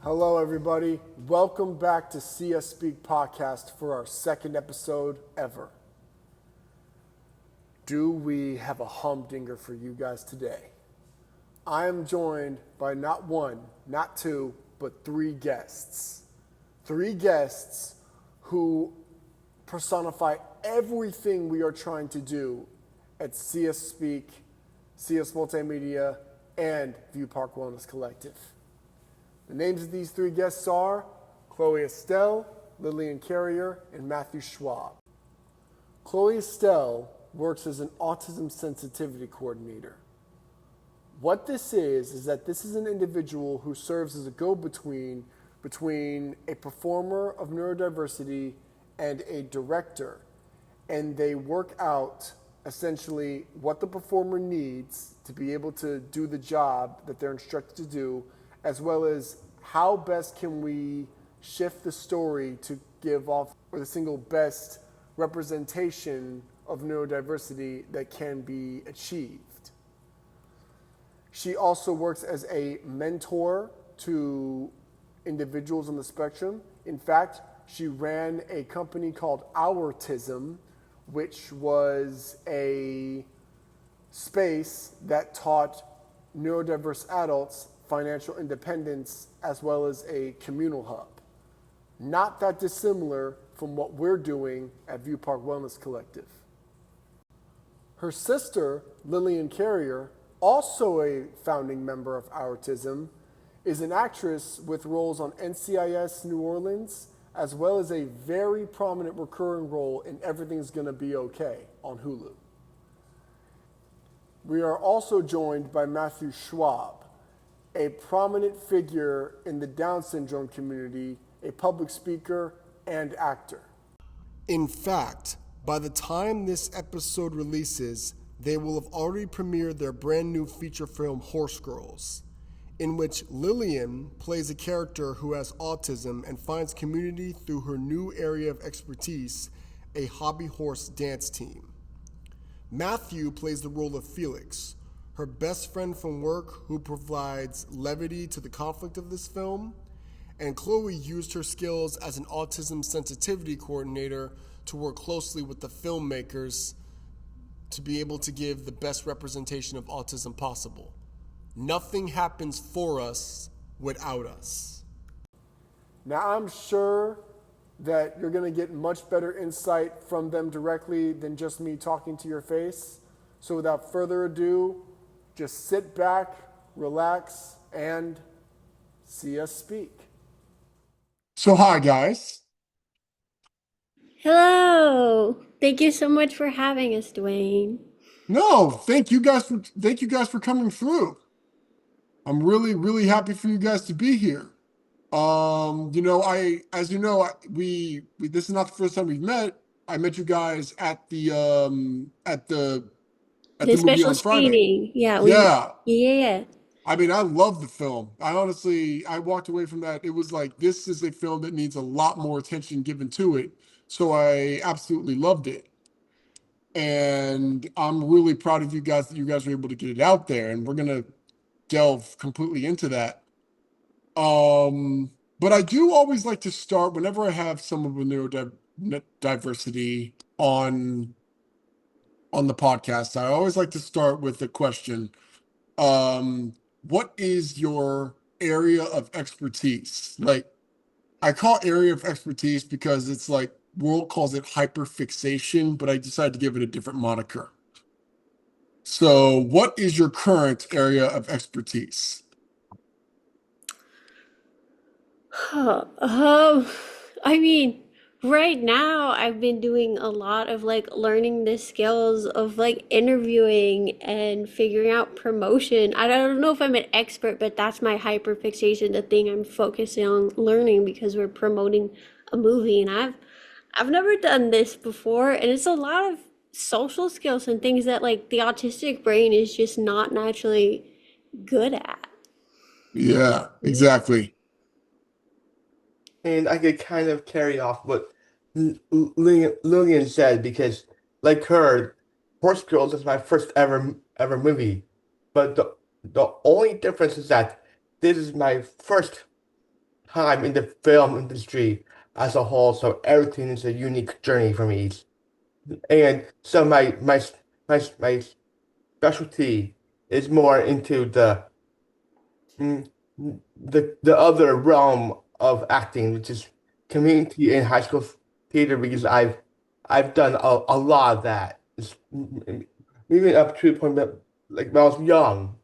Hello, everybody. Welcome back to SeeUs Speak podcast for our second episode ever. Do we have a humdinger for you guys today? I am joined by not one, not two, but three guests. Three guests who personify everything we are trying to do at SeeUs Speak, SeeUs Multimedia, and View Park Wellness Collective. The names of these three guests are Chloe Estelle, Lillian Carrier, and Matthew Schwab. Chloe Estelle works as an autism sensitivity coordinator. What this is that this is an individual who serves as a go-between between a performer of neurodiversity and a director, and they work out essentially what the performer needs to be able to do the job that they're instructed to do, as well as how best can we shift the story to give off the single best representation of neurodiversity that can be achieved. She also works as a mentor to individuals on the spectrum. In fact, she ran a company called Autism, which was a space that taught neurodiverse adults financial independence as well as a communal hub. Not that dissimilar from what we're doing at View Park Wellness Collective. Her sister, Lillian Carrier, also a founding member of Autism, is an actress with roles on NCIS New Orleans, as well as a very prominent recurring role in Everything's Gonna Be Okay on Hulu. We are also joined by Matthew Schwab, a prominent figure in the Down syndrome community, a public speaker and actor. In fact, by the time this episode releases, they will have already premiered their brand new feature film, Horsegirls, in which Lillian plays a character who has autism and finds community through her new area of expertise, a hobby horse dance team. Matthew plays the role of Felix, her best friend from work who provides levity to the conflict of this film, and Chloe used her skills as an autism sensitivity coordinator to work closely with the filmmakers to be able to give the best representation of autism possible. Nothing happens for us without us. Now, I'm sure that you're going to get much better insight from them directly than just me talking to your face. So without further ado, just sit back, relax, and see us speak. So hi, guys. Hello. Thank you so much for having us, Dwayne. No, thank you guys for coming through. I'm really happy for you guys to be here. As you know, we this is not the first time we've met. I met you guys at the The movie special on Friday. screening. Yeah. Yeah. I mean, I love the film. I walked away from that. It was like, this is a film that needs a lot more attention given to it. So I absolutely loved it. And I'm really proud of you guys that you guys were able to get it out there. And we're going to delve completely into that. But I do always like to start whenever I have someone with neurodiversity on the podcast. I always like to start with the question, what is your area of expertise? Like, I call area of expertise because it's like world calls it hyperfixation, but I decided to give it a different moniker. So what is your current area of expertise? I mean, right now I've been doing a lot of learning the skills of interviewing and figuring out promotion. I don't know if I'm an expert, but that's my hyperfixation, the thing I'm focusing on learning because we're promoting a movie and I've never done this before, and it's a lot of social skills and things that the autistic brain is just not naturally good at. Yeah, exactly. And I could kind of carry off what Lillian said because, like her, Horsegirls is my first ever movie, but the only difference is that this is my first time in the film industry as a whole, so everything is a unique journey for me. And so my specialty is more into mm, the other realm of acting, which is community and high school theater, because I've done a lot of that. Even up to the point that like when I was young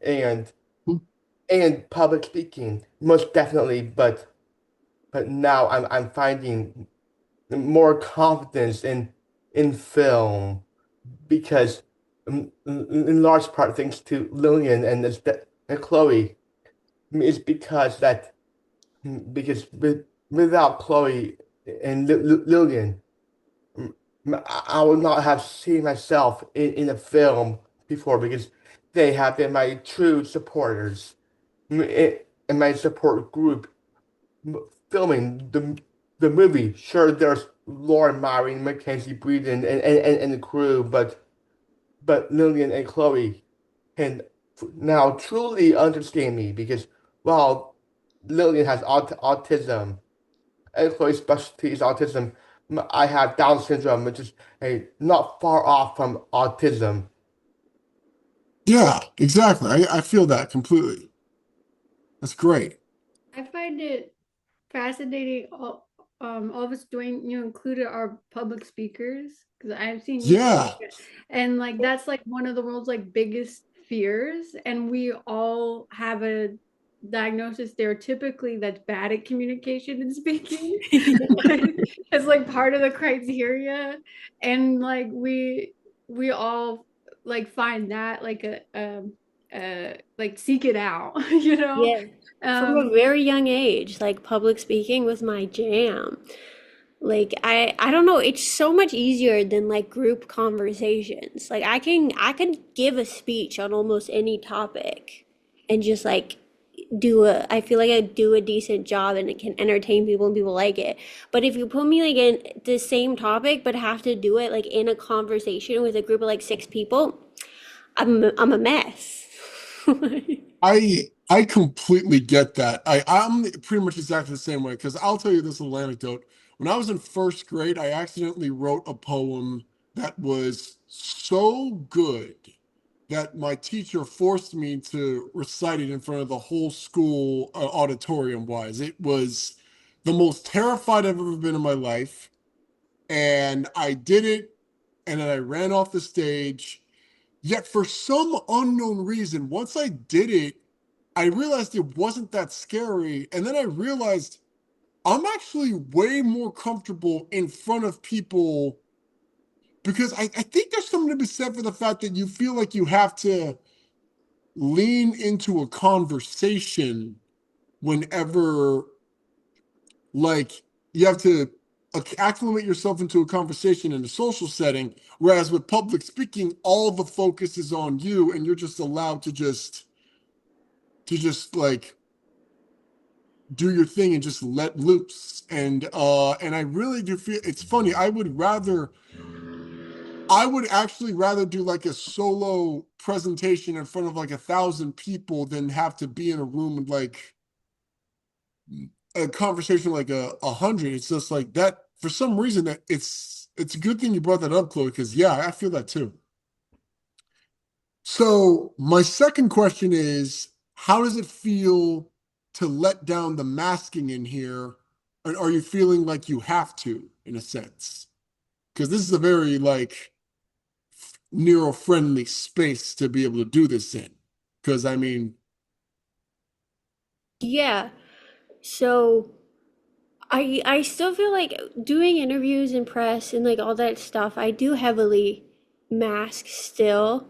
and public speaking, most definitely, but now I'm finding more confidence in film because in large part thanks to Lillian and Chloe, is because without Chloe and Lillian, I would not have seen myself in a film before because they have been my true supporters in my support group filming the movie. Sure, there's Lauren, Mary, Mackenzie, Breeden, and the crew, but Lillian and Chloe can now truly understand me because while Lillian has autism and Chloe's specialty is autism, I have Down syndrome, which is not far off from autism. Yeah, exactly. I feel that completely. That's great. I find it fascinating. All of us doing, included our public speakers because I've seen you Yeah. speak, and like that's like one of the world's like biggest fears, and we all have a diagnosis stereotypically that's bad at communication and speaking. It's like part of the criteria, and like we all like find that like like seek it out, Yeah. From a um very young age, like public speaking was my jam. Like I don't know, it's so much easier than like group conversations. Like I can give a speech on almost any topic and just like I feel like I do a decent job and it can entertain people and people like it. But if you put me like in the same topic but have to do it like in a conversation with a group of like six people, I'm a mess. I completely get that. I'm pretty much exactly the same way because I'll tell you this little anecdote. When I was in first grade, I accidentally wrote a poem that was so good that my teacher forced me to recite it in front of the whole school auditorium wise. It was the most terrified I've ever been in my life. And I did it, and then I ran off the stage. Yet for some unknown reason, once I did it, I realized it wasn't that scary. And then I realized I'm actually way more comfortable in front of people because I think there's something to be said for the fact that you feel like you have to lean into a conversation whenever, like, you have to acclimate yourself into a conversation in a social setting. Whereas with public speaking, all the focus is on you and you're just allowed to just like do your thing and just let loose. And I really do feel it's funny. I would actually rather do like a solo presentation in front of like 1,000 people than have to be in a room with like a conversation like 100. It's just like that for some reason that it's a good thing you brought that up, Chloe, because yeah, I feel that too. So my second question is, how does it feel to let down the masking in here? And are you feeling like you have to, in a sense? Because this is a very like neuro-friendly space to be able to do this in. Because I mean, Yeah. So I still feel like doing interviews and press and like all that stuff, I do heavily mask still.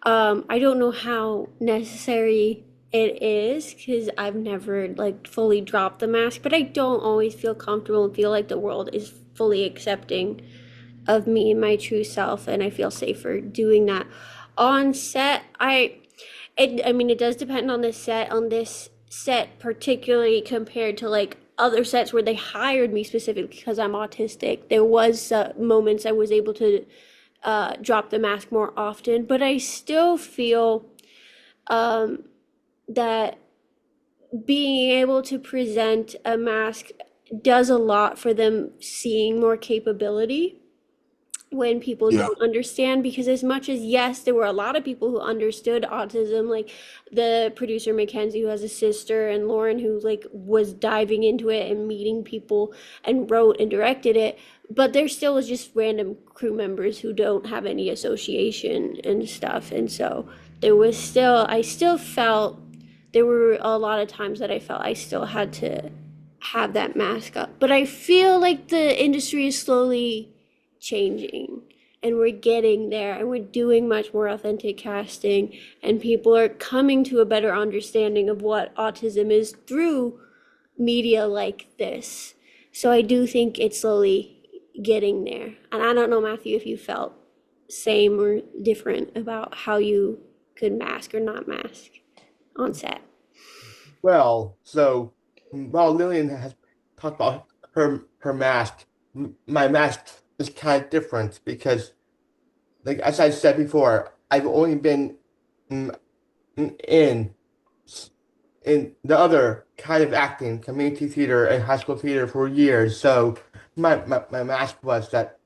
I don't know how necessary it is because I've never like fully dropped the mask, but I don't always feel comfortable and feel like the world is fully accepting of me and my true self, and I feel safer doing that. On set, I mean, it does depend on the set. On this set, particularly compared to like other sets where they hired me specifically because I'm autistic, there was moments I was able to drop the mask more often, but I still feel that being able to present a mask does a lot for them seeing more capability when people Yeah. don't understand, because as much as yes, there were a lot of people who understood autism, like the producer Mackenzie who has a sister, and Lauren who like was diving into it and meeting people and wrote and directed it, but there still was just random crew members who don't have any association and stuff. And so there was still, I still felt there were a lot of times that I felt I still had to have that mask up. But I feel like the industry is slowly changing, and we're getting there, and we're doing much more authentic casting, and people are coming to a better understanding of what autism is through media like this. So I do think it's slowly getting there. And I don't know, Matthew, if you felt same or different about how you could mask or not mask on set. Well, so while Lillian has talked about her mask, my mask is kind of different because, like as I said before, I've only been mm, in the other kind of acting, community theater and high school theater for years. So my mask was that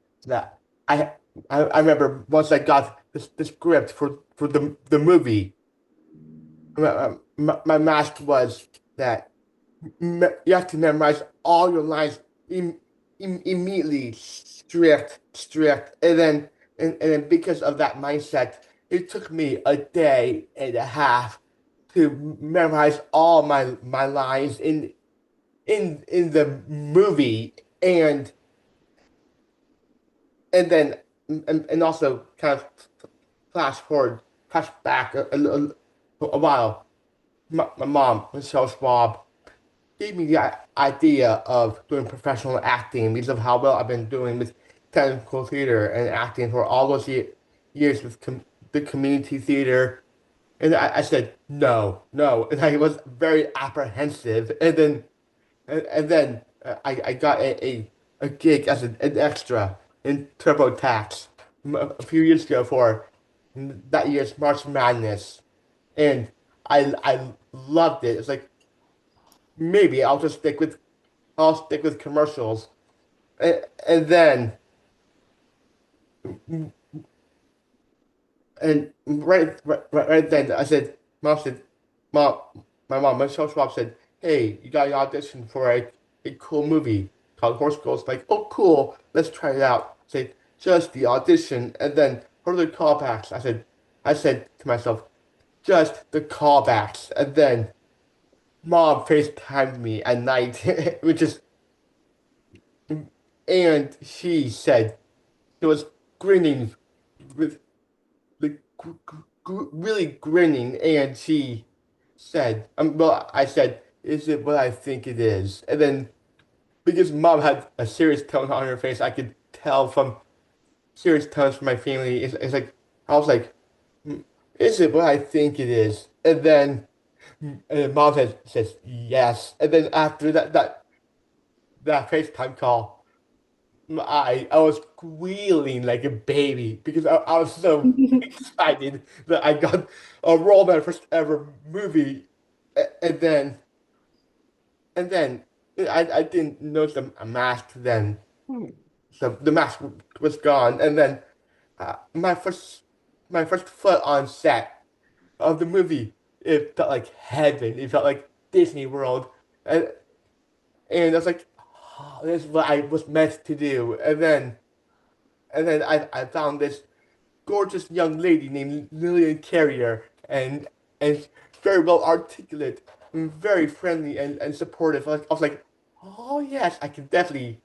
I I remember once I got the script for the movie, my mask was that you have to memorize all your lines immediately, strict, and then because of that mindset, it took me a day and a half to memorize all my lines in the movie, and then and also kind of flash forward, flash back a while. My mom, Michelle Schwab, gave me the idea of doing professional acting because of how well I've been doing with technical theater and acting for all those years with the community theater. And I said, no, no. And I was very apprehensive. And then I got a gig as an extra in TurboTax a few years ago for that year's March Madness. And I loved it. It's like, maybe I'll stick with commercials. And then and right then mom said mom my mom Michelle Schwab said, hey, you got an audition for a cool movie called Horsegirls. Like, oh cool, let's try it out. Say just the audition, and then for the callbacks, I said to myself, just the callbacks. And then mom FaceTimed me at night, which is and she said she was grinning with like really grinning, and she said, well, I said, is it what I think it is? And then because mom had a serious tone on her face, I could tell from serious tones from my family. It's like I was like, "Mm, is it what I think it is?" And mom says yes. And then after that FaceTime call, I was squealing like a baby because I was so excited that I got a role in my first ever movie. And then I didn't notice a mask then. So the mask was gone. And then my first foot on set of the movie, it felt like heaven. It felt like Disney World. And and I was like, oh, this is what I was meant to do. And then I found this gorgeous young lady named Lillian Carrier, and very well articulate, and very friendly and supportive. I was like, oh yes, I can definitely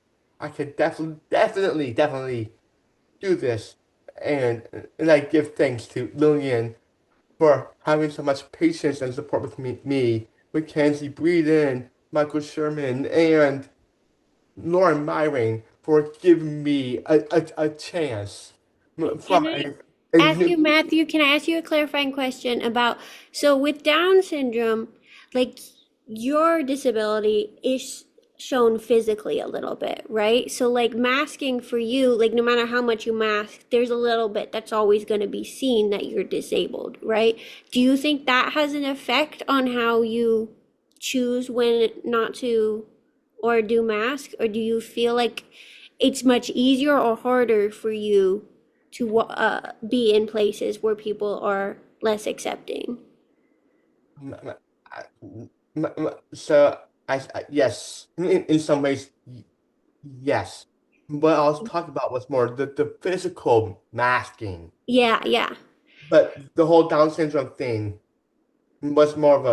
do this. And I give thanks to Lillian for having so much patience and support with me, Mackenzie Breeden, Michael Sherman, and Lauren Myring for giving me a chance Can from I a ask you, new. Matthew, can I ask you a clarifying question about, so with Down syndrome, like your disability is shown physically a little bit, right? So like masking for you, like no matter how much you mask, there's a little bit that's always going to be seen that you're disabled, right? Do you think that has an effect on how you choose when not to or do mask, or do you feel like it's much easier or harder for you to be in places where people are less accepting? M- m- So yes, in some ways, yes. What I was talking about was more the physical masking, Yeah, yeah. but the whole Down syndrome thing was more of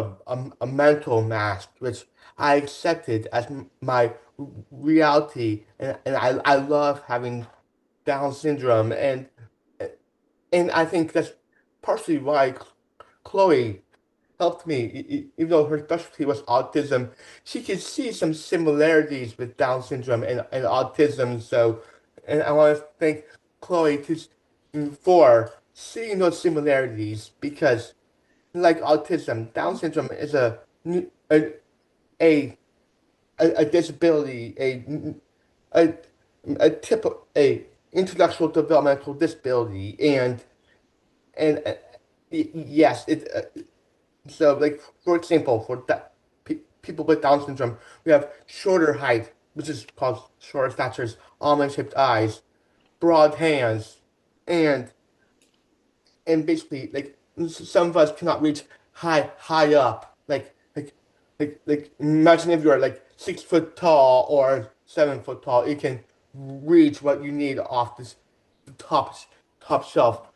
a mental mask, which I accepted as my reality, and I love having Down syndrome, and I think that's partially why Chloe helped me, even though her specialty was autism. She could see some similarities with Down syndrome and autism. So, and I want to thank Chloe for seeing those similarities because, like autism, Down syndrome is a, a, a disability, a, a intellectual developmental disability, and yes, so, like, for example, for that people with Down syndrome, we have shorter height, which is called shorter statures, almond-shaped eyes, broad hands, and basically, like, some of us cannot reach high up. Like, imagine if you're like 6 foot tall or 7 foot tall, you can reach what you need off the top shelf.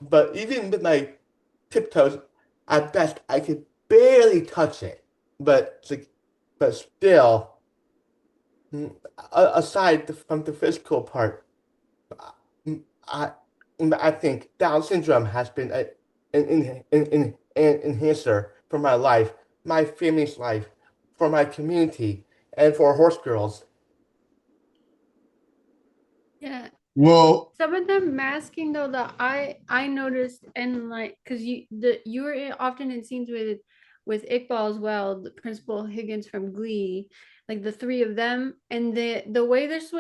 But even with my tiptoes, at best, I could barely touch it. But it's like, but still, aside from the physical part, mm, I I think Down syndrome has been an enhancer for my life, my family's life, for my community, and for Horsegirls. Yeah. Well, Some of them masking though that I noticed, and like because you were often in scenes with Iqbal as well, the Principal Higgins from Glee, like the three of them, and the way this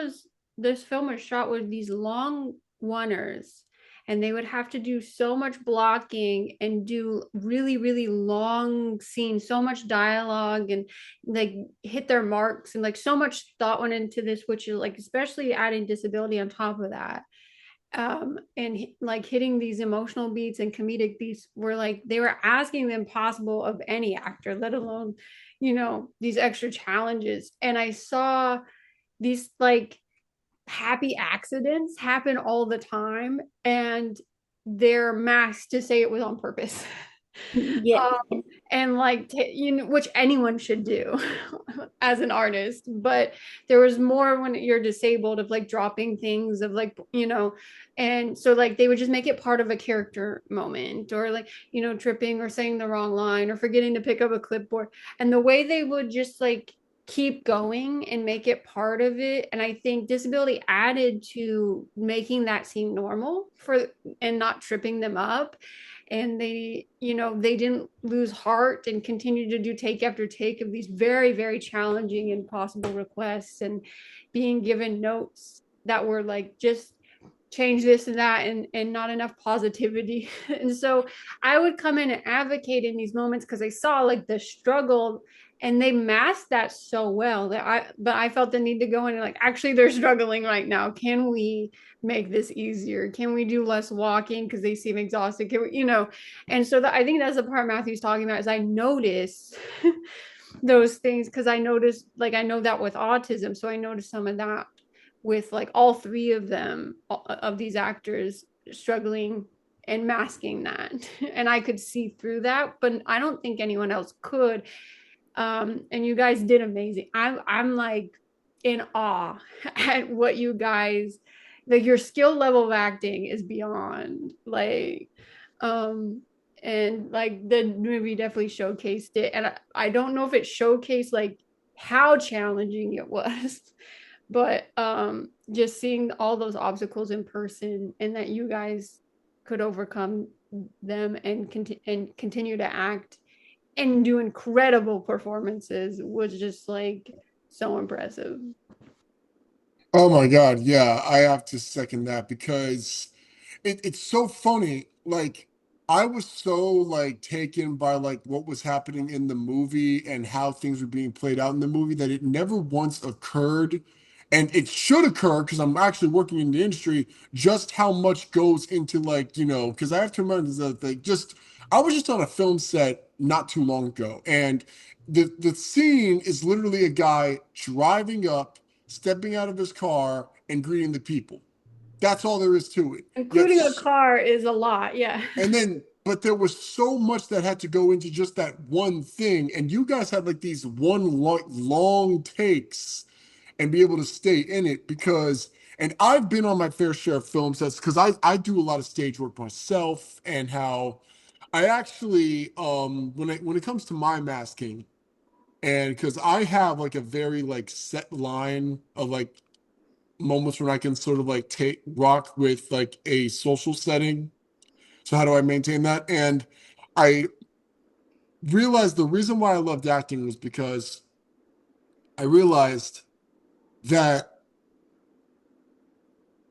film was shot with these long oneers, and they would have to do so much blocking and do really long scenes, so much dialogue, and like hit their marks, and like so much thought went into this, which is like especially adding disability on top of that, and like hitting these emotional beats and comedic beats were like they were asking the impossible of any actor, let alone, these extra challenges. And I saw these like happy accidents happen all the time, and they're masked to say it was on purpose. Yeah. And like which anyone should do as an artist, but there was more when you're disabled of like dropping things of like, and so like they would just make it part of a character moment, or like, tripping or saying the wrong line or forgetting to pick up a clipboard, and the way they would just like keep going and make it part of it. And I think disability added to making that seem normal for and not tripping them up. And they didn't lose heart and continued to do take after take of these very challenging and impossible requests, and being given notes that were like just change this and that, and not enough positivity. And so I would come in and advocate in these moments because I saw like the struggle, and they masked that so well that I felt the need to go in and like, actually they're struggling right now, can we make this easier, can we do less walking because they seem exhausted, can we, and so I think that's the part Matthew's talking about, is I notice those things because I noticed, like, I know that with autism, so I noticed some of that with like all three of them, of these actors struggling and masking that. And I could see through that, but I don't think anyone else could. And you guys did amazing. I'm like in awe at what you guys, like, your skill level of acting is beyond like, um and like the movie definitely showcased it. And I don't know if it showcased like how challenging it was, but just seeing all those obstacles in person, and that you guys could overcome them and continue to act and do incredible performances was just like so impressive. oh my God, yeah, I have to second that because it's so funny. Like, I was so like taken by like what was happening in the movie and how things were being played out in the movie that it never once occurred, and it should occur because I'm actually working in the industry, just how much goes into like, because I have to remember that like just I was just on a film set not too long ago, and the scene is literally a guy driving up, stepping out of his car and greeting the people. That's all there is to it. Yet Including a car is a lot, yeah. and then, but there was so much that had to go into just that one thing. And you guys had like these long takes and be able to stay in it because, and I've been on my fair share of film sets because I do a lot of stage work myself and how I actually, when it comes to my masking, and because I have like a very like set line of like moments when I can sort of like take rock with like a social setting, so how do I maintain that? And I realized the reason why I loved acting was because I realized that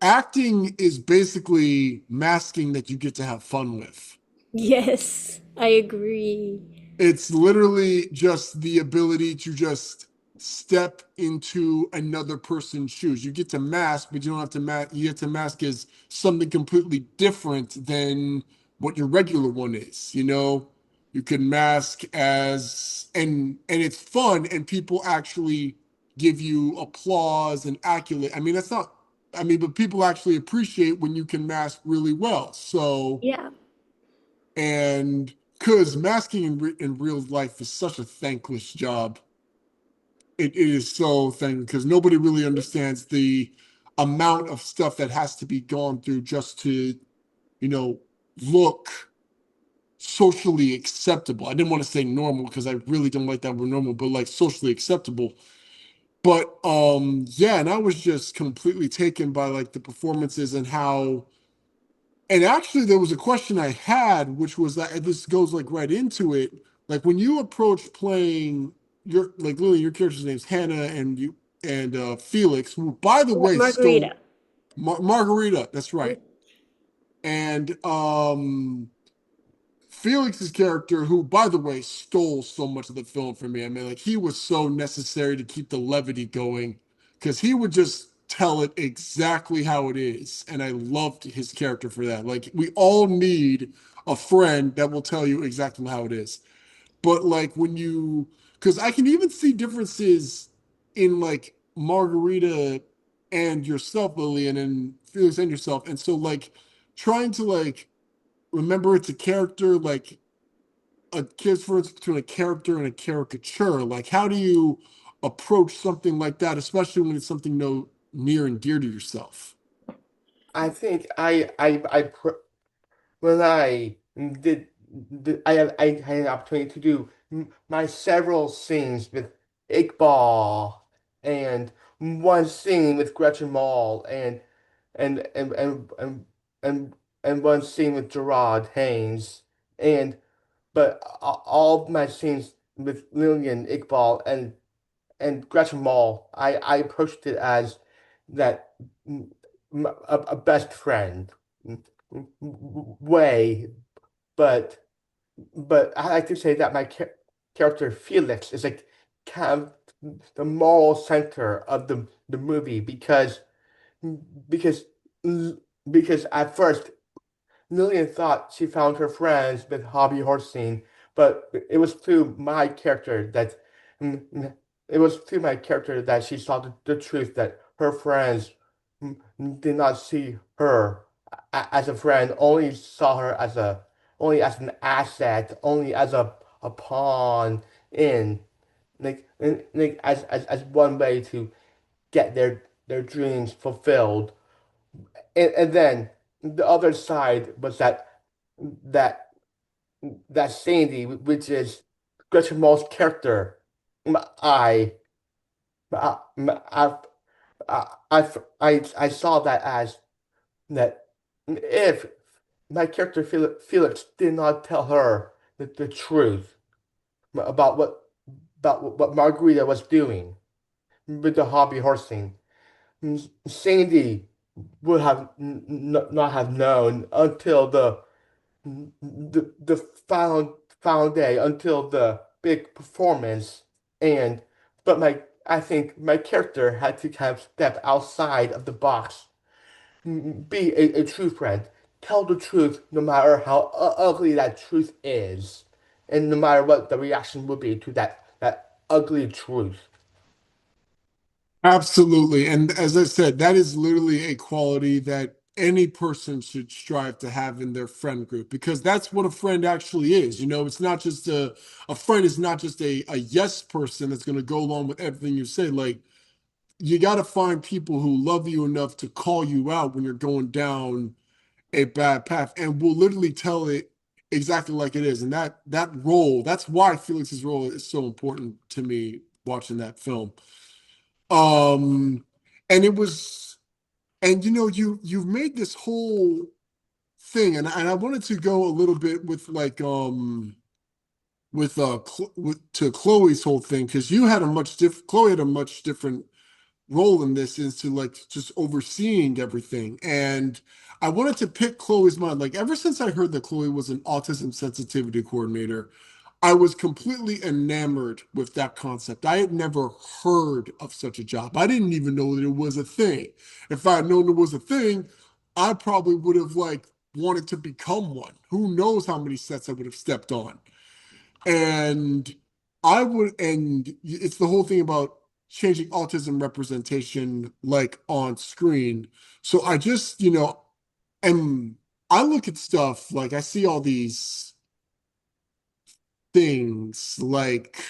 acting is basically masking that you get to have fun with. Yes, I agree. It's literally just the ability to just step into another person's shoes. You get to mask, but you don't have to mask. You get to mask as something completely different than what your regular one is. You can mask as and it's fun, and people actually give you applause and accolade. I mean, that's not. I mean, but people actually appreciate when you can mask really well. So Yeah. and because masking in real life is such a thankless job. It is so thankless because nobody really understands the amount of stuff that has to be gone through just to, you know, look socially acceptable. I didn't want to say normal because I really don't like that word normal, but like socially acceptable. But yeah, and I was just completely taken by like the performances and how. And actually, there was a question I had, which was that and this goes like right into it. Like when you approach playing your like Lily, your character's name's Hannah, and you and Felix, who by the way stole Margarita. Margarita. That's right. And Felix's character, who by the way stole so much of the film for me. I mean, like he was so necessary to keep the levity going because he would just tell it exactly how it is, and I loved his character for that. Like we all need a friend that will tell you exactly how it is. But like when you, because I can even see differences in like Margarita and yourself, Lillian, and Felix and yourself, and so like trying to like remember it's a character like a difference between a character and a caricature. Like, how do you approach something like that, especially when it's something no near and dear to yourself? I think when I did, I had an opportunity to do my several scenes with Iqbal and one scene with Gretchen Mol and and and and and, and one scene with Gerard Haynes and but all of my scenes with Lillian Iqbal and Gretchen Mol, I approached it as that a best friend way, but I like to say that my character Felix is like kind of the moral center of the movie because because at first Lillian thought she found her friends with hobby horsing, but it was through my character that she saw the truth that her friends did not see her as a friend, only saw her as only as an asset, only as a pawn in like as one way to get their dreams fulfilled. And then the other side was that that Sandy, which is Gretchen Mall's character. I I I I saw that as that if my character Felix did not tell her the truth about what Margarita was doing with the hobby horsing, Sandy would have not have known until the final day until the big performance. And but my I think my character had to kind of step outside of the box, be a true friend, tell the truth no matter how ugly that truth is, and no matter what the reaction would be to that ugly truth. Absolutely. And as I said, that is literally a quality that any person should strive to have in their friend group because that's what a friend actually is. You know, it's not just a friend is not just a yes person that's going to go along with everything you say. Like, you got to find people who love you enough to call you out when you're going down a bad path and will literally tell it exactly like it is. And that role, that's why Felix's role is so important to me watching that film. Um, and it was, and you know, you've made this whole thing, and I wanted to go a little bit with like with to Chloe's whole thing because you had a much Chloe had a much different role in this is to like just overseeing everything. And I wanted to pick Chloe's mind. Like ever since I heard that Chloe was an autism sensitivity coordinator, I was completely enamored with that concept. I had never heard of such a job. I didn't even know that it was a thing. If I had known it was a thing, I probably would have like wanted to become one. Who knows how many sets I would have stepped on. And and it's the whole thing about changing autism representation like on screen. So I just, you know, and I look at stuff like I see all these things like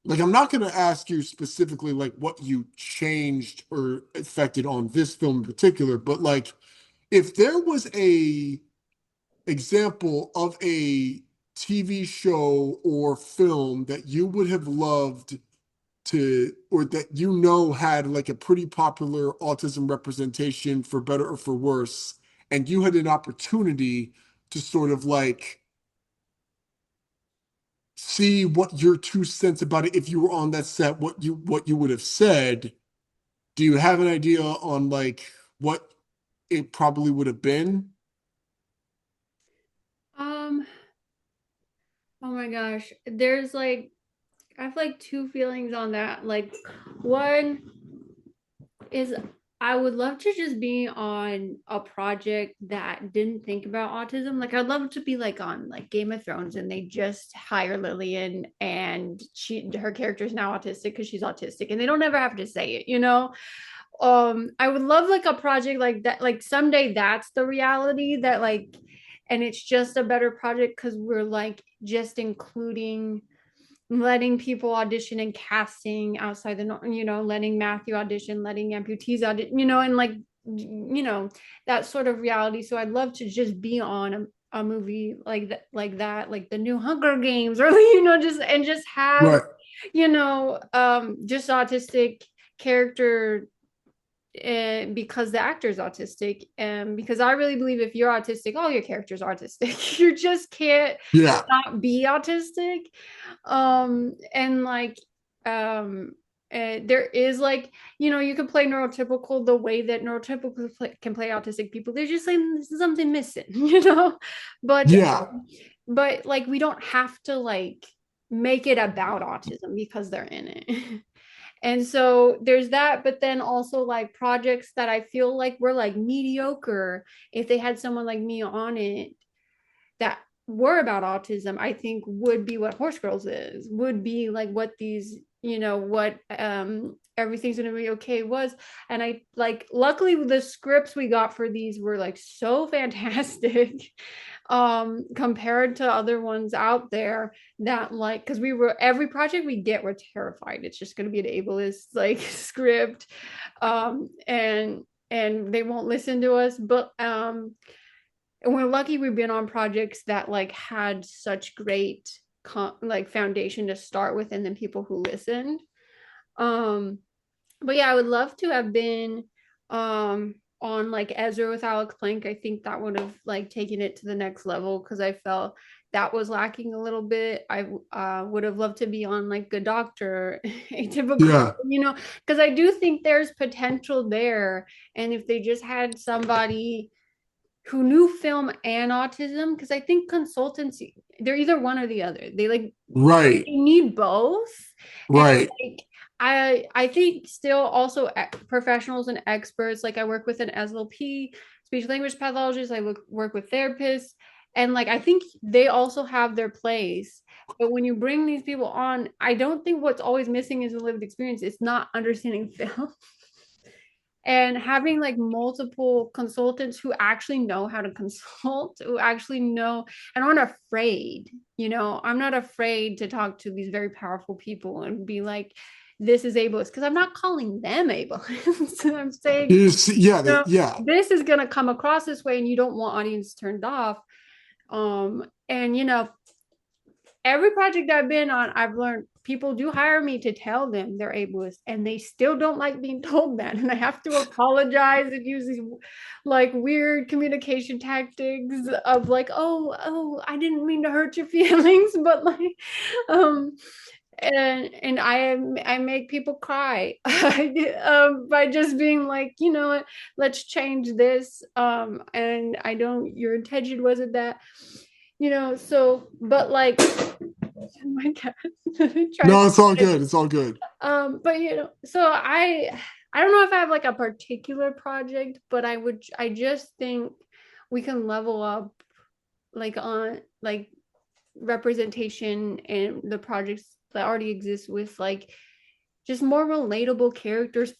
I'm not going to ask you specifically like what you changed or affected on this film in particular, but like if there was a example of a TV show or film that you would have loved to, or that you know had like a pretty popular autism representation for better or for worse, and you had an opportunity to sort of like see what your 2 cents about it if you were on that set, what you would have said. Do you have an idea on like what it probably would have been? Um, oh my gosh. There's like I have like two feelings on that. Like one is I would love to just be on a project that didn't think about autism. Like I'd love to be like on like Game of Thrones and they just hire Lillian and her character is now autistic because she's autistic and they don't ever have to say it, you know? I would love like a project like that, like someday that's the reality that like and it's just a better project because we're like just including letting people audition and casting outside the you know, letting Matthew audition, letting amputees audition, you know, and like you know, that sort of reality. So I'd love to just be on a movie like that, like the new Hunger Games, or you know, just and just have, Right. you know, just autistic character because the actor's autistic, and because I really believe if you're autistic all your characters are autistic. You just can't Yeah. not be autistic. And like there is like, you know, you can play neurotypical the way that neurotypical can play autistic people. They're just saying this is something missing, you know. but Yeah. but like we don't have to like make it about autism because they're in it. And so there's that, but then also like projects that I feel like were like mediocre if they had someone like me on it that were about autism, I think would be what Horsegirls is, would be like what these, you know, what everything's gonna be okay was. And I like luckily the scripts we got for these were like so fantastic compared to other ones out there that like because we were every project we get we're terrified it's just going to be an ableist like script and they won't listen to us, but and we're lucky we've been on projects that like had such great like foundation to start with and then people who listened. um but yeah, I would love to have been on like Ezra with Alex Plank. I think that would have like taken it to the next level because I felt that was lacking a little bit. I would have loved to be on like Good Doctor, Atypical, Yeah. you know, because I do think there's potential there. And if they just had somebody who knew film and autism, because I think consultancy, they're either one or the other. They like Right. you need both. And Right. like I think still also professionals and experts, like I work with an SLP, speech language pathologist, I work with therapists, and like I think they also have their place. But when you bring these people on, I don't think what's always missing is a lived experience. It's not understanding film. And having like multiple consultants who actually know how to consult, who actually know and aren't afraid. I'm not afraid to talk to these very powerful people and be like, this is ableist, because I'm not calling them ableist. I'm saying, Yeah, yeah. this is going to come across this way and you don't want audience turned off. And every project I've been on, I've learned people do hire me to tell them they're ableist, and they still don't like being told that. And I have to apologize and use these like weird communication tactics of like, oh, I didn't mean to hurt your feelings, but like, and I make people cry by just being like, what, let's change this. And I don't, your intention wasn't that, so, but like, oh my God. No, it's all good. It's all good. But so I don't know if I have like a particular project, but I just think we can level up like on like representation and the projects that already exist with like just more relatable characters,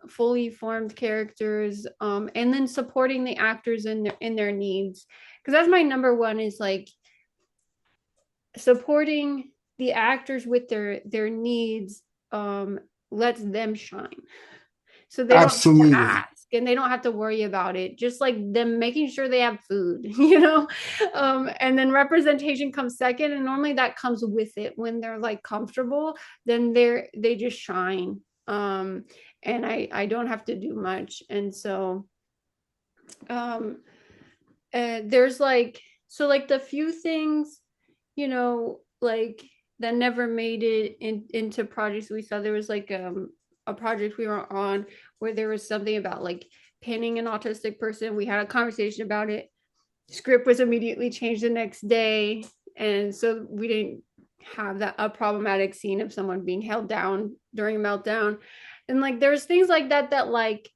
fully formed characters, and then supporting the actors in their needs, because that's my number one, is like supporting the actors with their needs, lets them shine, so they don't have to Absolutely. ask and they don't have to worry about it, just like them making sure they have food. And then representation comes second, and normally that comes with it. When they're like comfortable, then they just shine, and I don't have to do much. And so there's like, so like the few things, like that never made it into projects we saw. There was like a project we were on where there was something about like pinning an autistic person. We had a conversation about it. Script was immediately changed the next day, and so we didn't have that a problematic scene of someone being held down during a meltdown. And like there's things like that like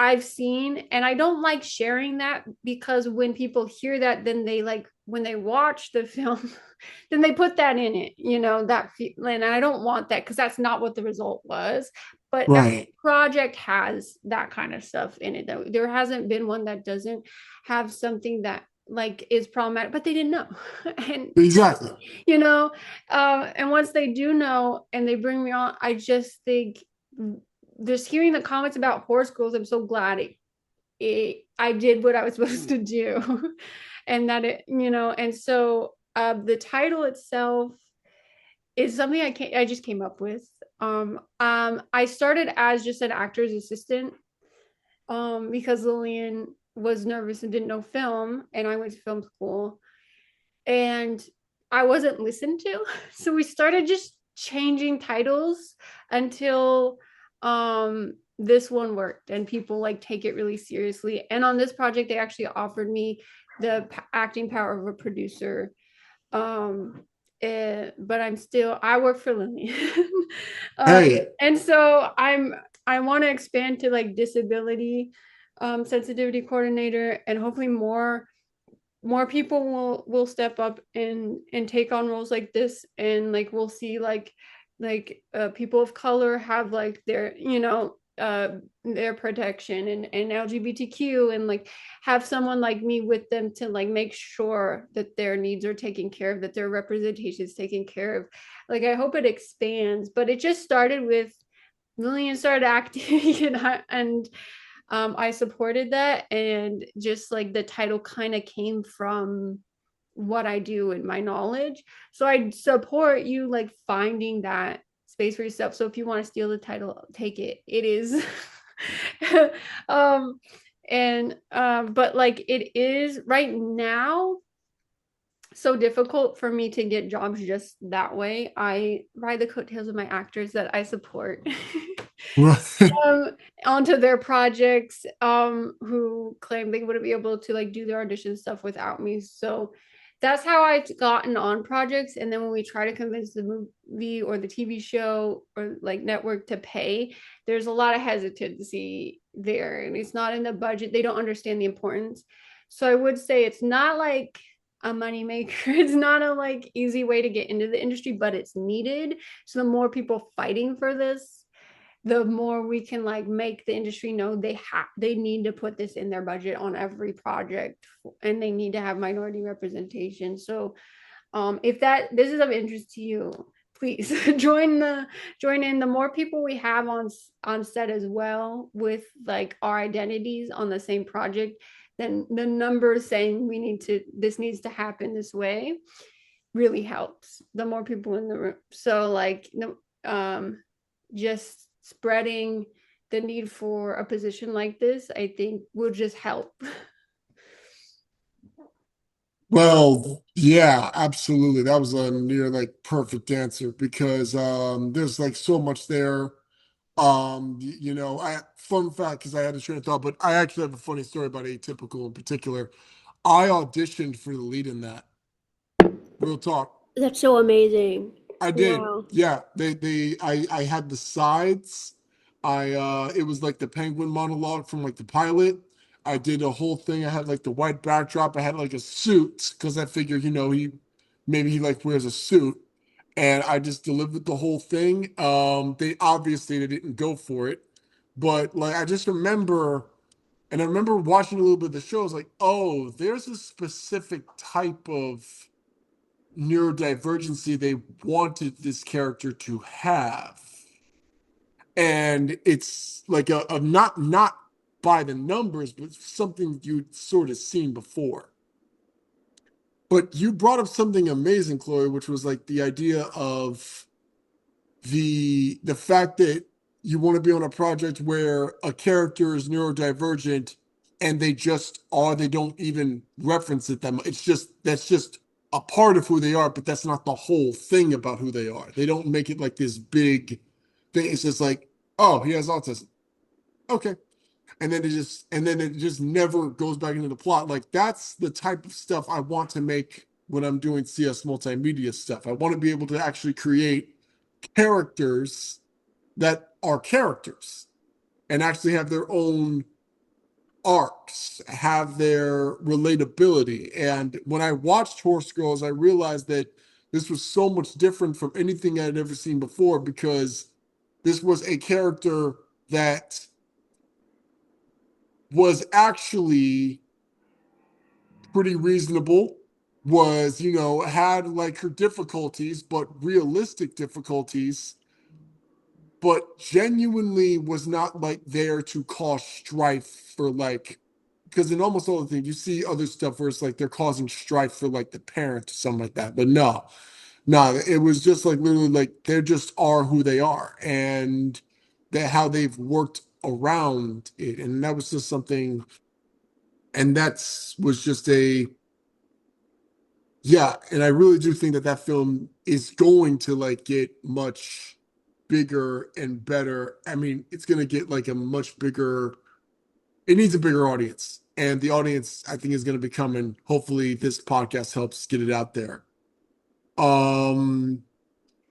I've seen, and I don't like sharing that, because when people hear that, then they like, when they watch the film, then they put that in it, that and I don't want that, because that's not what the result was. But Right. every project has that kind of stuff in it. There hasn't been one that doesn't have something that like is problematic, but they didn't know. And Exactly. and once they do know and they bring me on, I just think, just hearing the comments about Horsegirls, I'm so glad I did what I was supposed to do. And that and so the title itself is something I just came up with. I started as just an actor's assistant, because Lillian was nervous and didn't know film, and I went to film school, and I wasn't listened to. So we started just changing titles until this one worked and people like take it really seriously. And on this project, they actually offered me the acting power of a producer. But I work for Lillian. Hey. And so I want to expand to like disability sensitivity coordinator, and hopefully more people will step up and take on roles like this, and like we'll see like people of color have like their protection, and LGBTQ, and like have someone like me with them to like make sure that their needs are taken care of, that their representation is taken care of. Like I hope it expands, but it just started with Lillian started acting and I supported that, and just like the title kind of came from what I do and my knowledge. So I support you like finding that space for yourself. So if you want to steal the title, take it. It is but like it is right now so difficult for me to get jobs just that way. I ride the coattails of my actors that I support. Right. um, onto their projects, who claimed they wouldn't be able to like do their audition stuff without me. So that's how I've gotten on projects. And then when we try to convince the movie or the TV show or like network to pay, there's a lot of hesitancy there, and it's not in the budget. They don't understand the importance. So I would say it's not like a moneymaker. It's not a like easy way to get into the industry, but it's needed. So the more people fighting for this, the more we can like make the industry know they need to put this in their budget on every project, and they need to have minority representation. So if that this is of interest to you, please join in. The more people we have on set as well with like our identities on the same project, then the numbers saying this needs to happen this way really helps. The more people in the room, so like just spreading the need for a position like this, I think will just help. Well, yeah, absolutely. That was a near like perfect answer because there's like so much there. I fun fact because I had a train of thought, but I actually have a funny story about Atypical in particular. I auditioned for the lead in that. Real talk. That's so amazing. I did. Wow. Yeah. I had the sides. It was like the penguin monologue from like the pilot. I did a whole thing. I had like the white backdrop. I had like a suit because I figured, he like wears a suit. And I just delivered the whole thing. They didn't go for it. But like I just remember, and I remember watching a little bit of the show. I was like, oh, there's a specific type of neurodivergency they wanted this character to have. And it's like a not by the numbers, but something you'd sort of seen before. But you brought up something amazing, Chloe, which was like the idea of the fact that you want to be on a project where a character is neurodivergent and they just are, they don't even reference it that much. That's just a part of who they are, but that's not the whole thing about who they are. They don't make it like this big thing. It's just like, oh, he has autism. Okay. And then it just never goes back into the plot. Like that's the type of stuff I want to make when I'm doing CS multimedia stuff. I want to be able to actually create characters that are characters and actually have their own arcs, have their relatability. And when I watched Horsegirls, I realized that this was so much different from anything I'd ever seen before because this was a character that was actually pretty reasonable, had like her difficulties, but realistic difficulties, but genuinely was not like there to cause strife for like, because in almost all the things you see other stuff where it's like they're causing strife for like the parent or something like that. But no, it was just like literally like they just are who they are and that how they've worked around it. And that was just something, and that's was just a yeah, and I really do think that that film is going to like get much bigger and better. I mean, it's going to get like a much bigger, it needs a bigger audience. And the audience, I think, is going to be coming. Hopefully, this podcast helps get it out there. Um,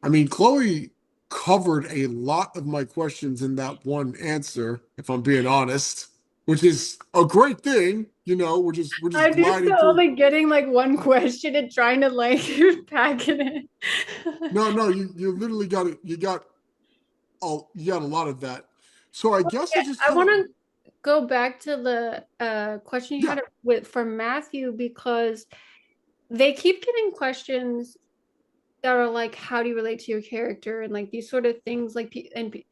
I mean, Chloe covered a lot of my questions in that one answer, if I'm being honest, which is a great thing. We're just I'm used gliding to through. only getting like one question and trying to like pack it in. No, you literally got it. You got a lot of that. So I guess I just I kind want of to go back to the question you yeah. had with for Matthew, because they keep getting questions that are like, how do you relate to your character, and like these sort of things, like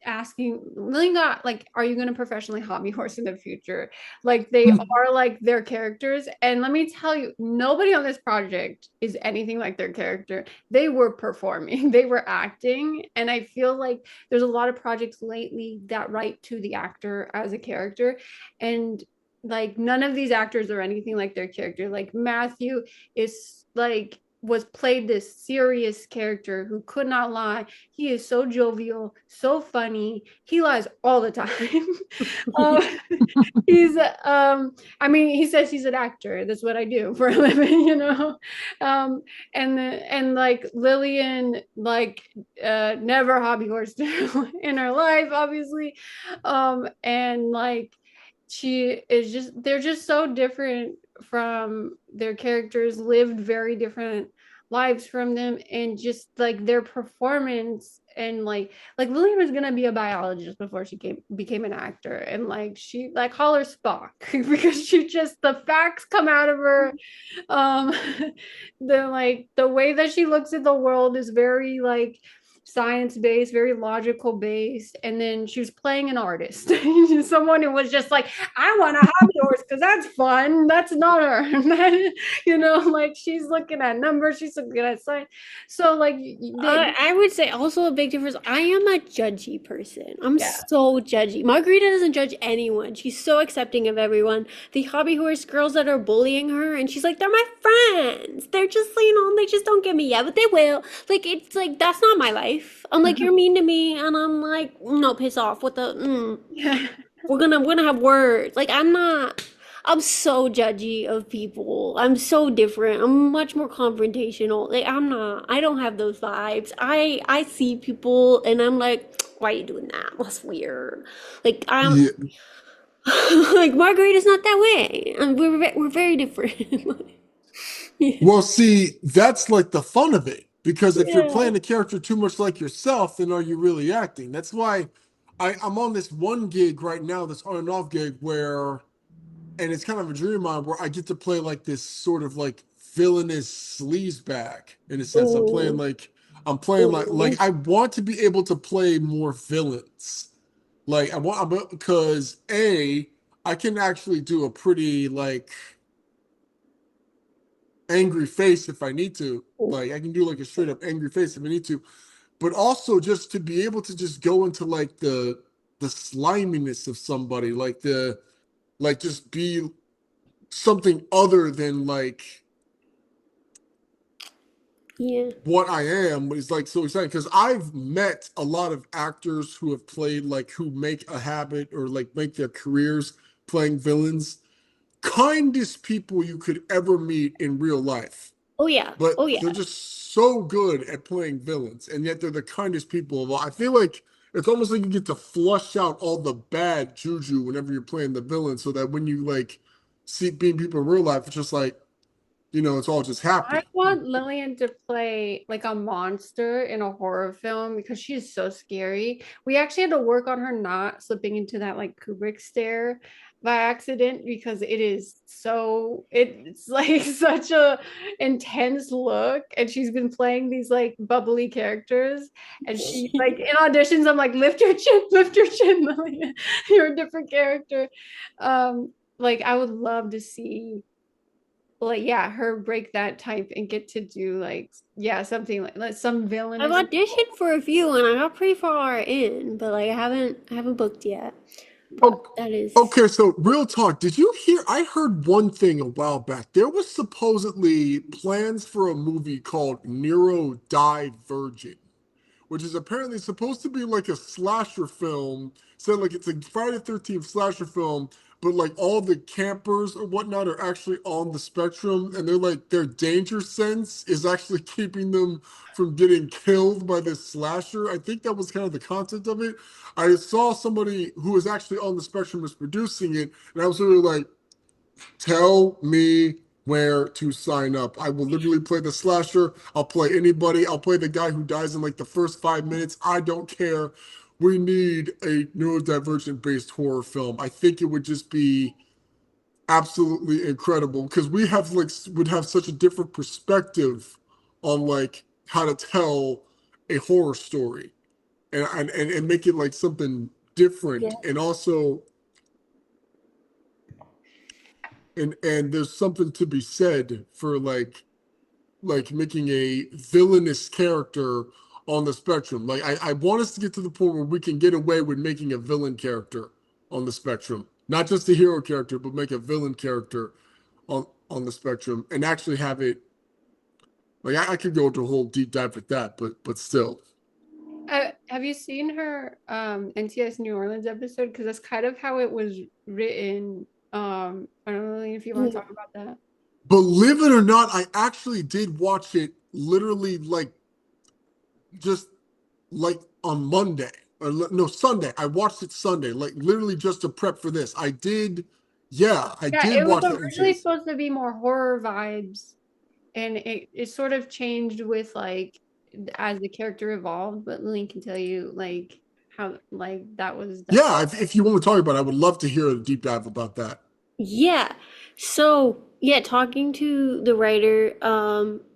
asking really not like, are you going to professionally hobby horse in the future? Like they are like their characters, and let me tell you, nobody on this project is anything like their character. They were performing, they were acting, and I feel like there's a lot of projects lately that write to the actor as a character, and like none of these actors are anything like their character. Like Matthew is like played this serious character who could not lie. He is so jovial, so funny. He lies all the time. um, he's I mean, he says he's an actor. That's what I do for a living, you know. And like Lillian, like never hobby horsed in her life, obviously. And like she is just, they're just so different from their characters, lived very different lives from them, and just like their performance. And like Lillian was gonna be a biologist before she became an actor, and like she like call her Spock because she just, the facts come out of her. um the like the way that she looks at the world is very like science based, very logical based. And then she was playing an artist, someone who was just like, I want a hobby horse because that's fun. That's not her. You know, like she's looking at numbers, she's looking at science. So like I would say also a big difference. I am a judgy person. I'm yeah. so judgy. Margarita doesn't judge anyone. She's so accepting of everyone. The hobby horse girls that are bullying her, and she's like, they're my friends. They're just, you know, they just don't get me yet, but they will. Like, it's like, that's not my life. I'm like, you're mean to me, and I'm like, no, piss off. What the, Yeah. we're gonna have words. Like, I'm so judgy of people. I'm so different. I'm much more confrontational. Like, I don't have those vibes. I see people and I'm like, why are you doing that? That's weird. Like, Yeah. like Marguerite is not that way. And we're very different. Yeah. Well, see, that's like the fun of it. Because if you're Yeah. playing a character too much like yourself, then are you really acting? That's why I'm on this one gig right now, this on and off gig where, and it's kind of a dream of mine where I get to play like this sort of like villainous sleazebag in a sense. Ooh. I'm playing like Ooh. I want to be able to play more villains. Like because I can actually do a pretty like angry face if I need to. Ooh. Like I can do like a straight up angry face if I need to. But also just to be able to just go into like the sliminess of somebody, like just be something other than like Yeah. what I am is like so exciting because I've met a lot of actors who have played like who make a habit or like make their careers playing villains. Kindest people you could ever meet in real life, Oh yeah. but Oh they're yeah. just so good at playing villains, and yet they're the kindest people of all. I feel like it's almost like you get to flush out all the bad juju whenever you're playing the villain, so that when you like see being people in real life, it's just like it's all just I happy. want Lillian to play like a monster in a horror film because she's so scary. We actually had to work on her not slipping into that like Kubrick stare by accident because it's like such a intense look, and she's been playing these like bubbly characters, and she like in auditions I'm like, lift your chin, Lillian. You're a different character. Like I would love to see like yeah, her break that type and get to do like yeah, something like some I've villainous. auditioned for a few and I got pretty far in, but like I haven't booked yet. But Oh, that is okay, so real talk. Did you hear? I heard one thing a while back. There was supposedly plans for a movie called Neurodivergent, which is apparently supposed to be like a slasher film. Said like it's a Friday the 13th slasher film, but like all the campers or whatnot are actually on the spectrum, and they're like their danger sense is actually keeping them from getting killed by this slasher. I think that was kind of the concept of it. I saw somebody who was actually on the spectrum was producing it, and I was really like, tell me where to sign up. I will literally play the slasher. I'll play anybody. I'll play the guy who dies in like the first 5 minutes. I don't care. We need a neurodivergent based horror film. I think it would just be absolutely incredible because we have like would have such a different perspective on like how to tell a horror story and make it like something yeah. different and also and there's something to be said for like making a villainous character on the spectrum. Like I want us to get to the point where we can get away with making a villain character on the spectrum. Not just a hero character, but make a villain character on the spectrum and actually have it Like I could go into a whole deep dive with that, but still. Have you seen her NCS New Orleans episode? Because that's kind of how it was written. I don't know if you want to talk about that. Believe it or not, I actually did watch it literally like just like on Monday or no Sunday. I watched it Sunday, like literally just to prep for this. I did, yeah, I Yeah, did it was watch the originally NCIS. supposed to be more horror vibes, and it sort of changed with like as the character evolved. But Lillian can tell you like how like that was Yeah, definitely. if you want to talk about it, I would love to hear a deep dive about that. Yeah. So, yeah, talking to the writer,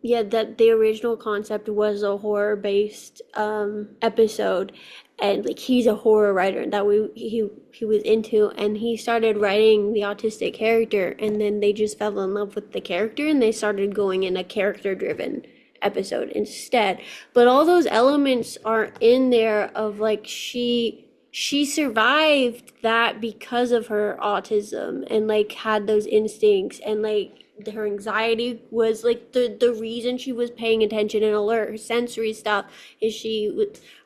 yeah, that the original concept was a horror-based episode, and like he's a horror writer that he was into, and he started writing the autistic character, and then they just fell in love with the character, and they started going in a character-driven episode instead. But all those elements are in there of like she survived that because of her autism and like had those instincts and like her anxiety was like the reason she was paying attention and alert. Her sensory stuff is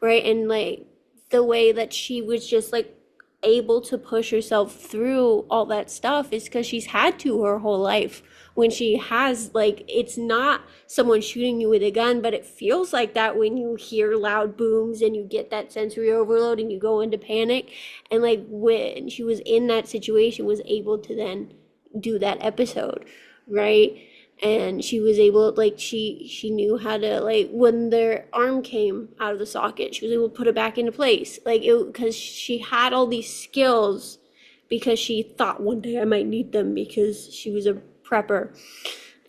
right, and like the way that she was just like able to push herself through all that stuff is because she's had to her whole life. When she has like, it's not someone shooting you with a gun, but it feels like that when you hear loud booms and you get that sensory overload and you go into panic. And like when she was in that situation, was able to then do that episode, right? And she was able, like, she knew how to, like, when their arm came out of the socket, she was able to put it back into place, like it, because she had all these skills because she thought one day I might need them because she was a prepper.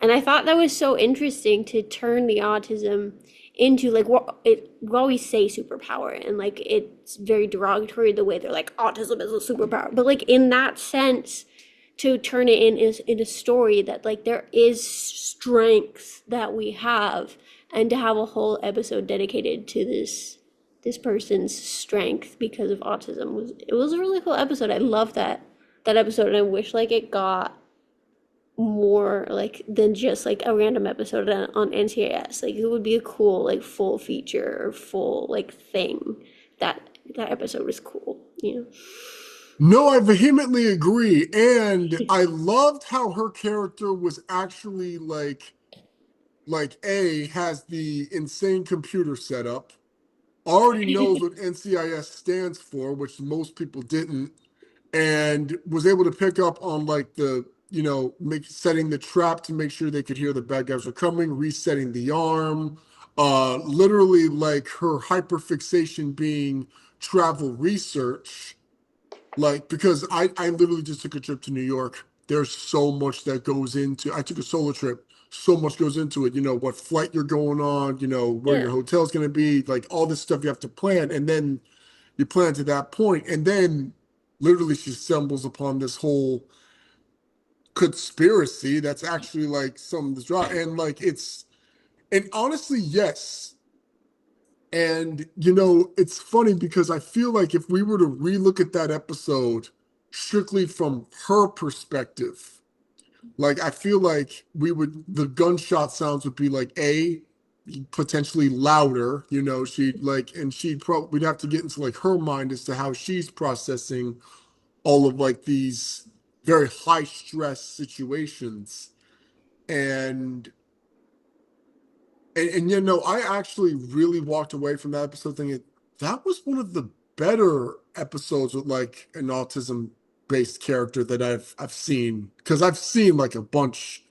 And I thought that was so interesting to turn the autism into like what it we always say superpower, and like it's very derogatory the way they're like autism is a superpower, but like in that sense, to turn it in a story that like there is strength that we have, and to have a whole episode dedicated to this person's strength because of autism was, it was a really cool episode. I love that episode, and I wish like it got more like than just like a random episode on NCIS. Like it would be a cool like full feature or full like thing. That that episode was cool, you know. No, I vehemently agree. And I loved how her character was actually like A has the insane computer setup, already knows what NCIS stands for, which most people didn't, and was able to pick up on like the, make setting the trap to make sure they could hear the bad guys were coming, resetting the arm, literally like her hyperfixation being travel research. Like, because I literally just took a trip to New York. There's so much that goes into, I took a solo trip. So much goes into it, what flight you're going on, where Yeah. your hotel's going to be, like all this stuff you have to plan. And then you plan to that point, and then literally she stumbles upon this whole conspiracy that's actually like some of this drama. And like and honestly, yes. And it's funny because I feel like if we were to relook at that episode strictly from her perspective, like I feel like the gunshot sounds would be like a potentially louder, she'd like, and she'd probably we'd have to get into like her mind as to how she's processing all of like these very high stress situations. And I actually really walked away from that episode thinking that was one of the better episodes with like an autism based character that I've seen, because I've seen like a bunch.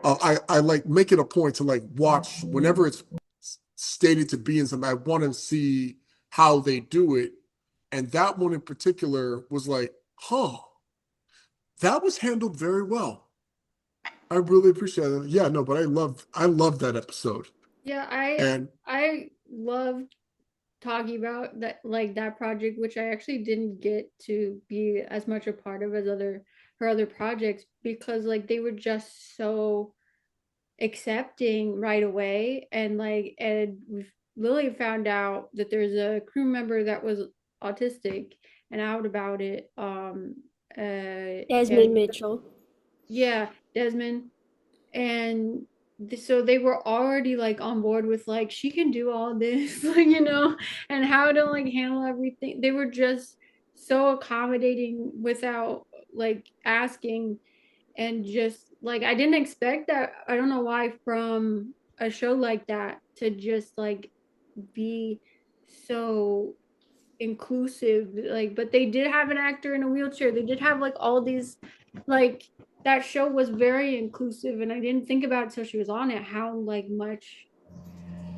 I like make it a point to like watch whenever it's stated to be in something. I want to see how they do it, and that one in particular was like, huh, that was handled very well. I really appreciate it. Yeah, no, but I love that episode. Yeah, And I love talking about that like that project, which I actually didn't get to be as much a part of as her other projects, because like they were just so accepting right away. And like, and we've Lily found out that there's a crew member that was autistic and out about it. And Desmond Mitchell. yeah, Desmond. And so they were already like on board with like she can do all this, like, and how to like handle everything. They were just so accommodating without like asking, and just like I didn't expect that. I don't know why, from a show like that, to just like be so inclusive. Like, but they did have an actor in a wheelchair, they did have like all these, like, that show was very inclusive, and I didn't think about it till she was on it, how like much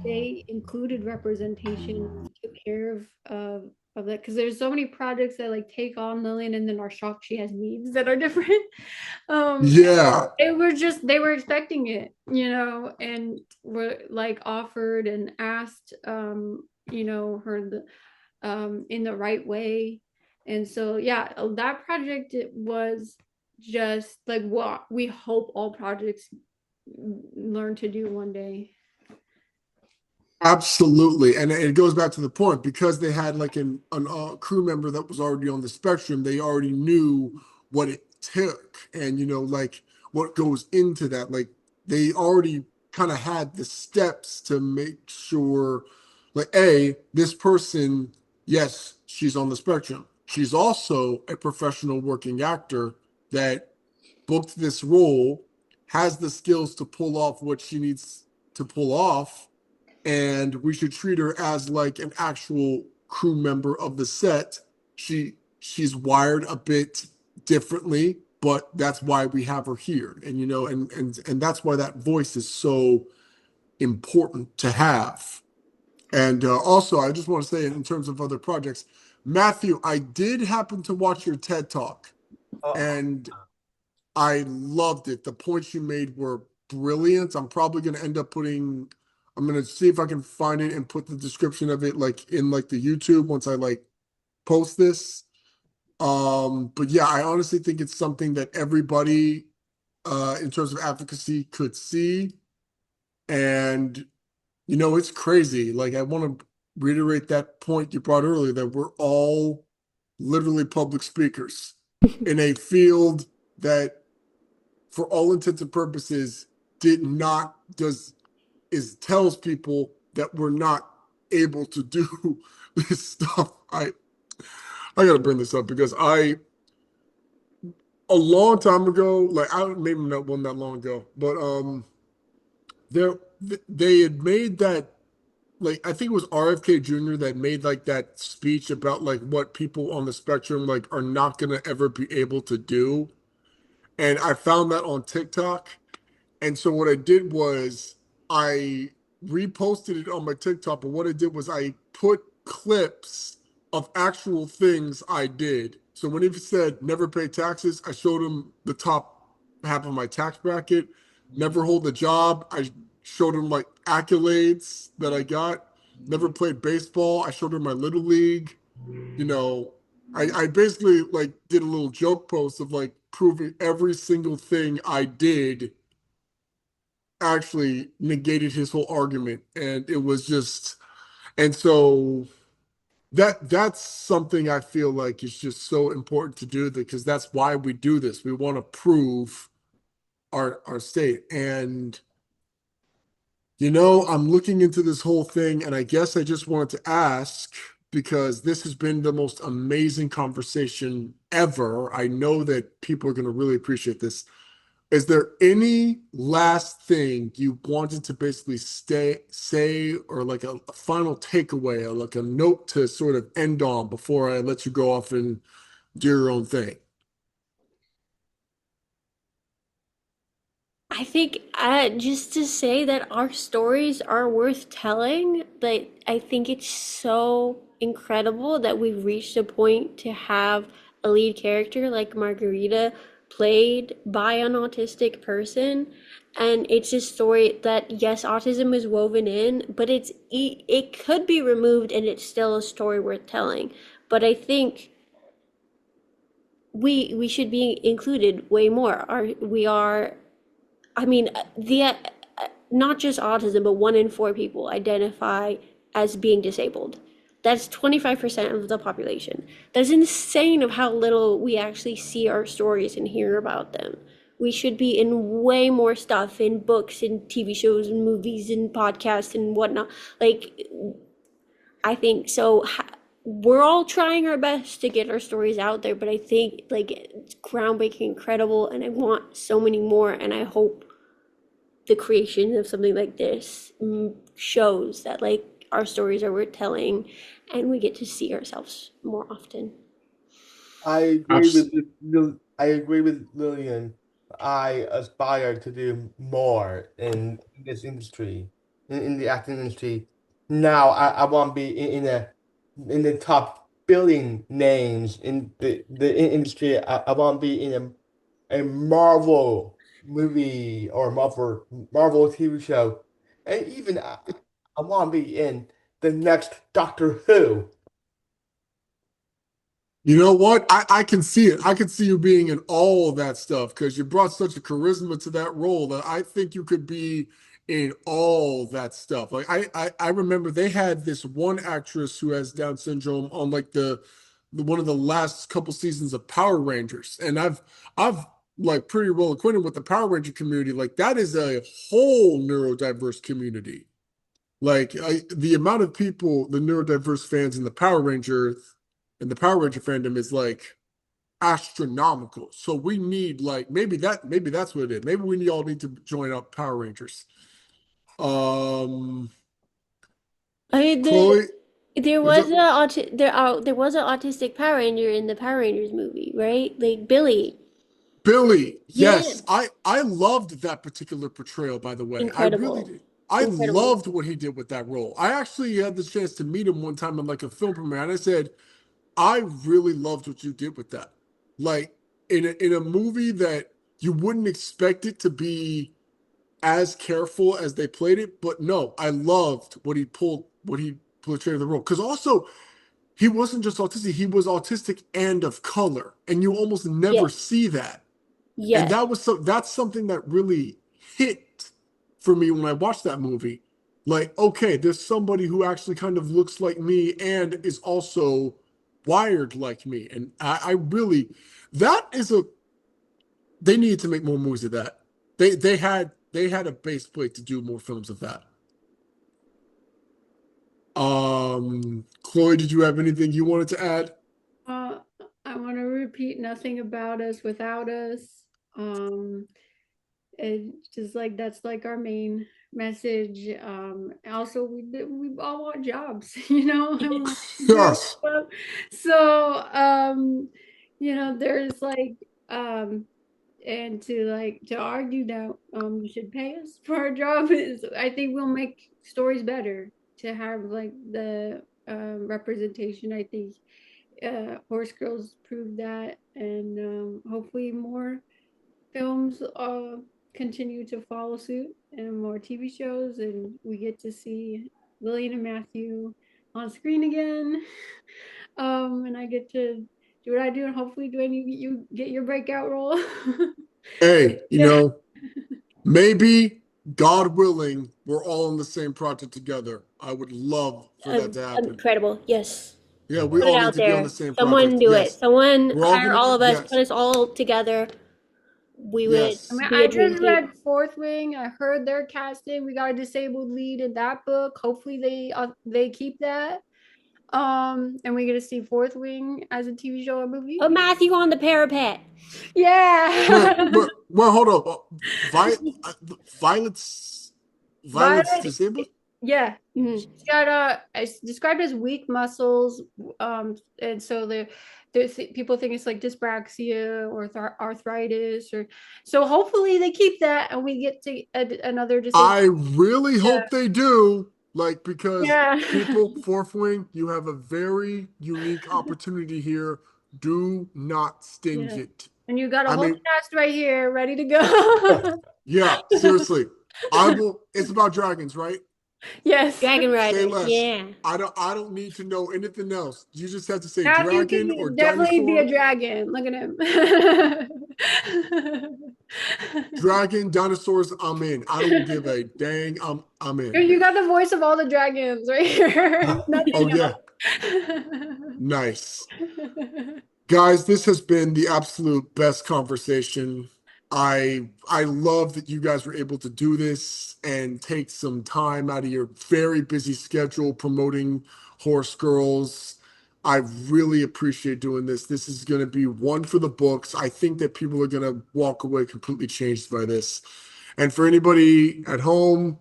they included representation and took care of that, because there's so many projects that like take on Lillian and then are shocked she has needs that are different. Yeah, It was just they were expecting it, and were like offered and asked, her in the right way. And so, yeah, that project, it was just like what we hope all projects learn to do one day. absolutely. And it goes back to the point, because they had like an crew member that was already on the spectrum, they already knew what it took and, like what goes into that. Like they already kind of had the steps to make sure, like, this person, yes, she's on the spectrum. She's also a professional working actor that booked this role, has the skills to pull off what she needs to pull off, and we should treat her as like an actual crew member of the set. She's wired a bit differently, but that's why we have her here. And and that's why that voice is so important to have. And also, I just want to say, in terms of other projects, Matthew, I did happen to watch your TED Talk, and I loved it. The points you made were brilliant. I'm probably going to end up I'm going to see if I can find it and put the description of it like in like the YouTube once I like post this. But yeah, I honestly think it's something that everybody in terms of advocacy could see. And it's crazy. Like, I want to reiterate that point you brought earlier, that we're all literally public speakers in a field that, for all intents and purposes, tells people that we're not able to do this stuff. I gotta bring this up because a long time ago, like, I maybe not one that long ago, but there they had made that, like, I think it was RFK Jr. that made like that speech about like what people on the spectrum like are not gonna ever be able to do. And I found that on TikTok. And so what I did was I reposted it on my TikTok, but what I did was I put clips of actual things I did. So when he said never pay taxes, I showed him the top half of my tax bracket. Never hold a job, I showed him like accolades that I got. Never played baseball, I showed him my little league. You know, I basically like did a little joke post of like proving every single thing I did actually negated his whole argument. And it was just, and so that's something I feel like is just so important to do, because that's why we do this. We want to prove our state. And I'm looking into this whole thing, and I guess I just wanted to ask, because this has been the most amazing conversation ever. I know that people are going to really appreciate this. Is there any last thing you wanted to basically say, or like a final takeaway, or like a note to sort of end on before I let you go off and do your own thing? I think just to say that our stories are worth telling, but I think it's so incredible that we've reached a point to have a lead character like Margarita played by an autistic person. And it's a story that, yes, autism is woven in, but it could be removed and it's still a story worth telling. But I think we should be included way more. We are, I mean, not just autism, but 1 in 4 people identify as being disabled. That's 25% of the population. That's insane of how little we actually see our stories and hear about them. we should be in way more stuff, in books and TV shows and movies and podcasts and whatnot. Like, I think so. We're all trying our best to get our stories out there, but I think like it's groundbreaking, incredible, and I want so many more. And I hope the creation of something like this shows that like our stories are worth telling, and we get to see ourselves more often. I agree with Lillian. I aspire to do more in this industry, in the acting industry. Now I want to be in the top billion names in the industry. I want to be in a Marvel movie or Marvel TV show, and even I want to be in the next Doctor Who. You know what? I can see it. I can see you being in all of that stuff because you brought such a charisma to that role that I think you could be in all that stuff. Like I remember they had this one actress who has Down syndrome on like the one of the last couple seasons of Power Rangers, and I've like pretty well acquainted with the Power Ranger community. Like that is a whole neurodiverse community. Like the amount of people, the neurodiverse fans in the Power Rangers and the Power Ranger fandom is like astronomical. So we need like maybe that's what it is. Maybe we all need to join up Power Rangers. I mean, Chloe, there what's was up? there was an autistic Power Ranger in the Power Rangers movie, right? Like Billy. Billy, Yeah, yes, I loved that particular portrayal, by the way. I really incredible, did. I incredible. loved what he did with that role. I actually had the chance to meet him one time in like a film premiere, and I said, I really loved what you did with that. Like in a movie that you wouldn't expect it to be as careful as they played it, but no, I loved what he portrayed the role. Because also he wasn't just autistic, he was autistic and of color. And you almost never Yes, see that. And yes, that's something that really hit for me when I watched that movie. Like, okay, there's somebody who actually kind of looks like me and is also wired like me. And I really that is a they need to make more movies of that. They had a base plate to do more films of that. Chloe, did you have anything you wanted to add? Uh, I want to repeat nothing about us without us. Um, it's just like that's like our main message. Also we all want jobs, you know, and we want to do our Yes. stuff. So there's like and to argue that you should pay us for our job is, I think, will make stories better to have like the representation. I think Horsegirls proved that, and hopefully more films continue to follow suit, and more TV shows, and we get to see Lillian and Matthew on screen again. And I get to do what I do, and hopefully, Dwayne, you get your breakout role. Hey, Yeah. maybe, God willing, we're all in the same project together. I would love for that to happen. incredible. Yes, Yeah, we put it all need out to be on the there. same Someone project. do it. Yes. Someone We're all hire gonna, all of us. Put yes, us all together. We would I mean, yes. be a I dream just team. read Fourth Wing. I heard they're casting. We got a disabled lead in that book. Hopefully, they keep that. And we get to see Fourth Wing as a TV show or movie. Put Matthew on the parapet. Yeah. Well, hold up. Violet's Violet's Violet, disabled? yeah, Mhm. she's got it's described as weak muscles, and so people think it's like dyspraxia or arthritis, or so. Hopefully, they keep that, and we get to another disabled. I really Yeah, hope they do. Like, because yeah, people, Fourth Wing, you have a very unique opportunity here. Do not stinge yeah. it. And you got a I whole mean, cast right here, ready to go. yeah, seriously. I will. It's about dragons, right? Yes. Dragon Say Rider. less. Yeah. I don't need to know anything else. You just have to say Matthew dragon or can definitely be a dinosaur. dragon. Look at him. Dragon, dinosaurs, I'm in. I don't give a dang. I'm in. You got the voice of all the dragons right here. Oh Nothing yeah. else. Nice. Guys, this has been the absolute best conversation. I love that you guys were able to do this and take some time out of your very busy schedule promoting Horse Girls. I really appreciate doing this. This is going to be one for the books. I think that people are going to walk away completely changed by this. And for anybody at home,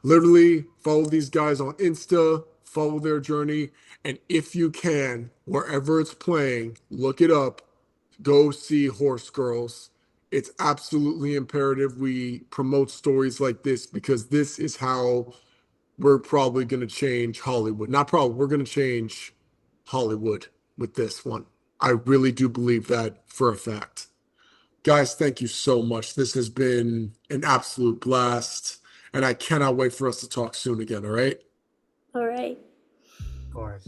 literally follow these guys on Insta, follow their journey, and if you can, wherever it's playing, look it up. Go see Horse Girls. It's absolutely imperative we promote stories like this because this is how we're probably going to change Hollywood. Not probably, we're going to change Hollywood with this one. I really do believe that for a fact. Guys, thank you so much. This has been an absolute blast, and I cannot wait for us to talk soon again, all right? All right. Of course.